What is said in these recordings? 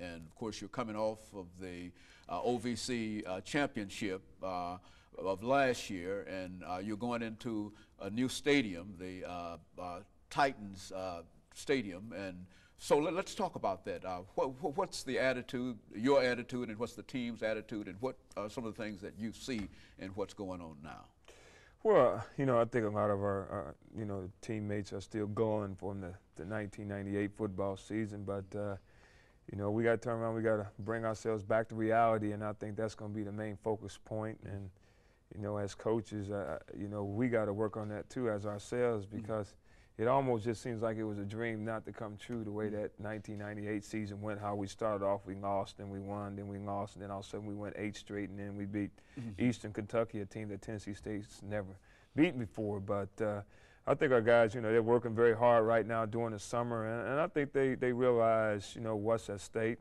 and of course you're coming off of the OVC championship of last year, and you're going into a new stadium, the Titans Stadium, and so let's talk about that. What's the attitude, your attitude, and what's the team's attitude, and what are some of the things that you see and what's going on now? Well, I think a lot of our teammates are still going from the 1998 football season, but, we got to turn around, we got to bring ourselves back to reality, and I think that's going to be the main focus point. And, as coaches, we got to work on that too as ourselves, because it almost just seems like it was a dream not to come true the way that 1998 season went, how we started off, we lost, then we won, then we lost, and then all of a sudden we went 8 straight, and then we beat Eastern Kentucky, a team that Tennessee State's never beaten before. But I think our guys, they're working very hard right now during the summer, and I think they realize, what's at stake.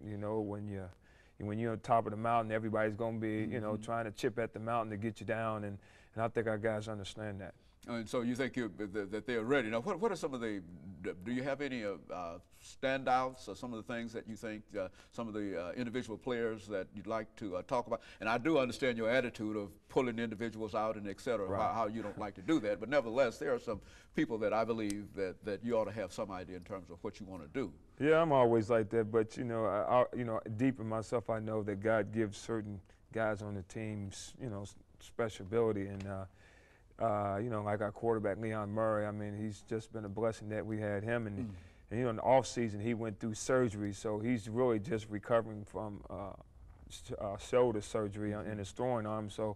When you're on top of the mountain, everybody's going to be, trying to chip at the mountain to get you down, and I think our guys understand that. And so you think that they're ready. Now, what are some of the, do you have any standouts or some of the things that you think, some of the individual players that you'd like to talk about? And I do understand your attitude of pulling individuals out and et cetera, right, how you don't like to do that. But nevertheless, there are some people that I believe that you ought to have some idea in terms of what you want to do. Yeah, I'm always like that. But, deep in myself, I know that God gives certain guys on the team, special ability. And, like our quarterback, Leon Murray, I mean, he's just been a blessing that we had him. And in the off season, he went through surgery, so he's really just recovering from shoulder surgery in his throwing arm. So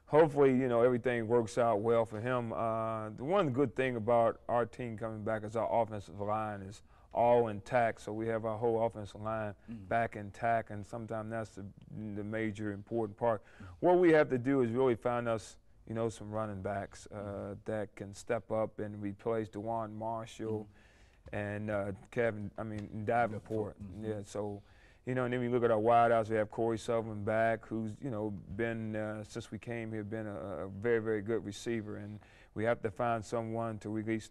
hopefully, everything works out well for him. The one good thing about our team coming back is our offensive line is all intact, so we have our whole offensive line back intact, and sometimes that's the major important part. What we have to do is really find us some running backs that can step up and replace DeJuan Marshall and Davenport. Yeah, so, and then we look at our wideouts. We have Corey Sullivan back, who's, been, since we came here, been a very, very good receiver. And we have to find someone to replace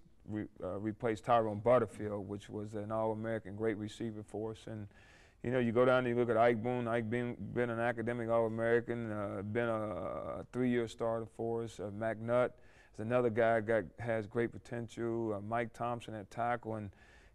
Tyrone Butterfield, which was an All-American great receiver for us. And you go down and you look at Ike Boone. Ike Boone been an academic All-American, been a 3-year starter for us. McNutt is another guy that has great potential. Mike Thompson at tackle, and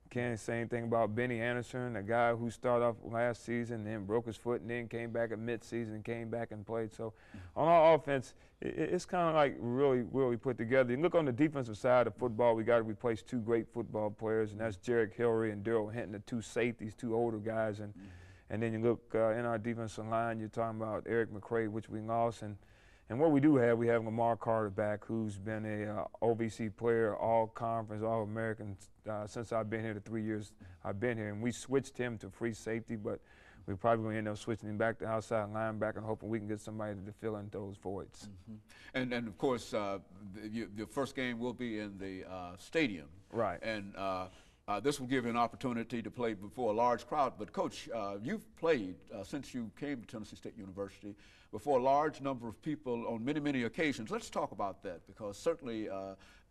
can't say anything about Benny Anderson, a guy who started off last season, then broke his foot, and then came back at mid-season and came back and played. So on our offense, it's kind of like really put together. You look on the defensive side of football, we got to replace 2 great football players, and that's Jarek Hillary and Daryl Hinton, the 2 safeties, 2 older guys. And then you look in our defensive line, you're talking about Eric McCray, which we lost. And what we do have, we have Lamar Carter back, who's been a OVC player, all-conference, all-American since I've been here, the 3 years I've been here. And we switched him to free safety, but we're probably going to end up switching him back to outside linebacker and hoping we can get somebody to fill in those voids. And of course, your first game will be in the stadium. Right. And this will give you an opportunity to play before a large crowd. But, Coach, you've played since you came to Tennessee State University before a large number of people on many, many occasions. Let's talk about that, because certainly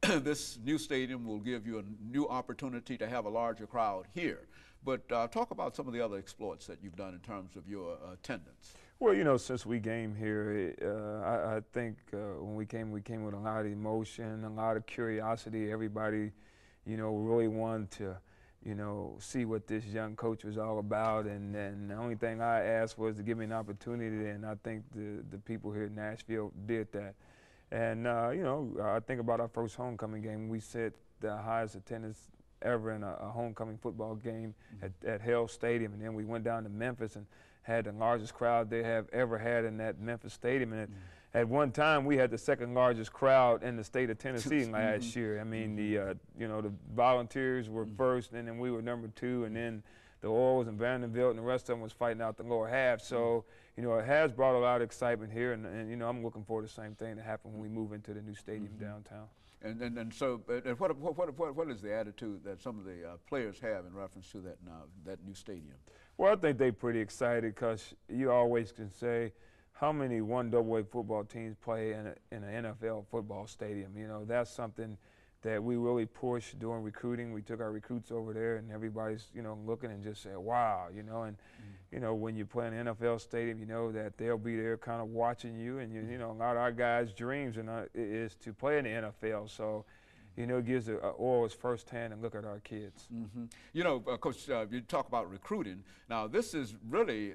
this new stadium will give you a new opportunity to have a larger crowd here. But talk about some of the other exploits that you've done in terms of your attendance. Well, since we came here, I think when we came with a lot of emotion, a lot of curiosity. Everybody, really wanted to, see what this young coach was all about. And the only thing I asked was to give me an opportunity, and I think the people here in Nashville did that. And, I think about our first homecoming game. We set the highest attendance ever in a homecoming football game at Hale Stadium. And then we went down to Memphis and had the largest crowd they have ever had in that Memphis stadium. And at one time, we had the second largest crowd in the state of Tennessee last year. I mean, the Volunteers were first, and then we were number 2, and then the Orioles and Vanderbilt and the rest of them was fighting out the lower half. So, it has brought a lot of excitement here, and I'm looking forward to the same thing to happen when we move into the new stadium downtown. And so what is the attitude that some of the players have in reference to that new stadium? Well, I think they're pretty excited, because you always can say, how many 1AA football teams play in an NFL football stadium? That's something that we really pushed during recruiting. We took our recruits over there, and everybody's, looking and just said, wow, and you know, when you play in an NFL stadium, you know that they'll be there kind of watching you. And, you know, a lot of our guys' dreams is to play in the NFL. So, you know, it gives us firsthand and look at our kids. Mm-hmm. You know, Coach, you talk about recruiting. Now, this is really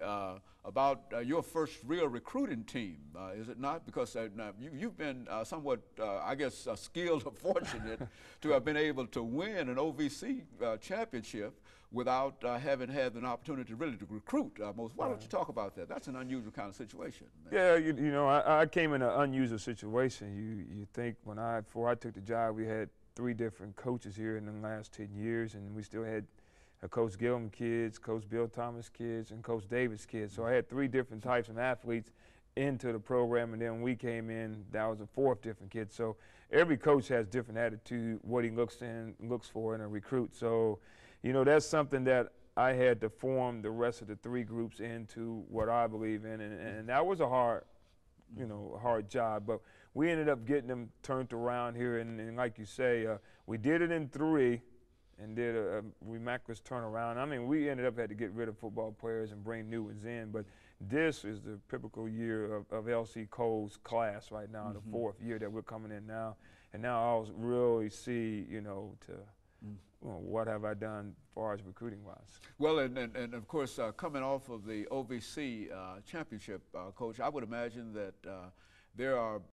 about your first real recruiting team, is it not? Because now you've been somewhat, I guess, skilled or fortunate to have been able to win an OVC championship without having had an opportunity really to recruit most. Why don't you talk about that? That's an unusual kind of situation. Man. Yeah, you know, I came in an unusual situation. You think before I took the job, we had 3 different coaches here in the last 10 years, and we still had Coach Gillum kids, Coach Bill Thomas kids, and Coach Davis kids. So I had 3 different types of athletes into the program, and then when we came in, that was a 4th different kid. So every coach has different attitude, what he looks for in a recruit. So, you know, that's something that I had to form the rest of the 3 groups into what I believe in, and that was a hard job. But we ended up getting them turned around here, and like you say, we did it in 3 and did a remarkable turnaround. I mean, we ended up had to get rid of football players and bring new ones in, but this is the pivotal year of LCole2's class right now, the 4th year that we're coming in now, and now I'll really see, you know, well, what have I done as far as recruiting-wise? Well, and of course, coming off of the OVC championship, Coach, I would imagine that there are